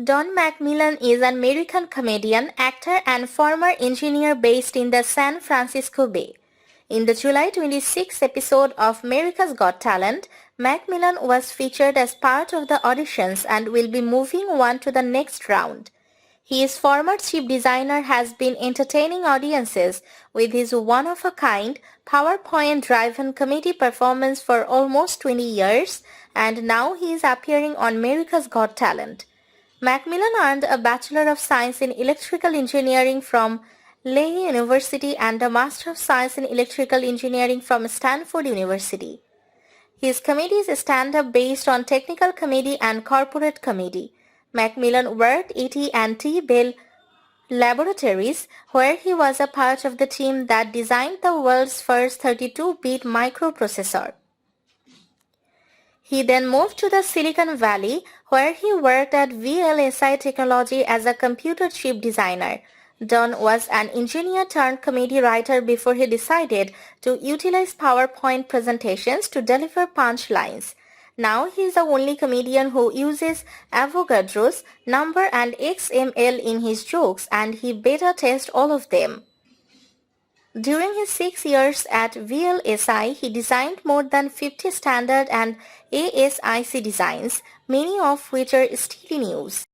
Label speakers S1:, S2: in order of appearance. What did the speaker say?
S1: Don McMillan is an American comedian, actor and former engineer based in the San Francisco Bay. In the July 26 episode of America's Got Talent, McMillan was featured as part of the auditions and will be moving on to the next round. His former chief designer has been entertaining audiences with his one-of-a-kind, PowerPoint-driven comedy performance for almost 20 years, and now he is appearing on America's Got Talent. McMillan earned a Bachelor of Science in Electrical Engineering from Lehigh University and a Master of Science in Electrical Engineering from Stanford University. His comedy is stand-up based on technical comedy and corporate comedy. McMillan worked at E&T Bell Laboratories, where he was a part of the team that designed the world's first 32-bit microprocessor. He then moved to the Silicon Valley, where he worked at VLSI Technology as a computer chip designer. Don was an engineer turned comedy writer before he decided to utilize PowerPoint presentations to deliver punchlines. Now he is the only comedian who uses Avogadro's number and XML in his jokes, and he beta tests all of them. During his 6 years at VLSI, he designed more than 50 standard and ASIC designs, many of which are still in use.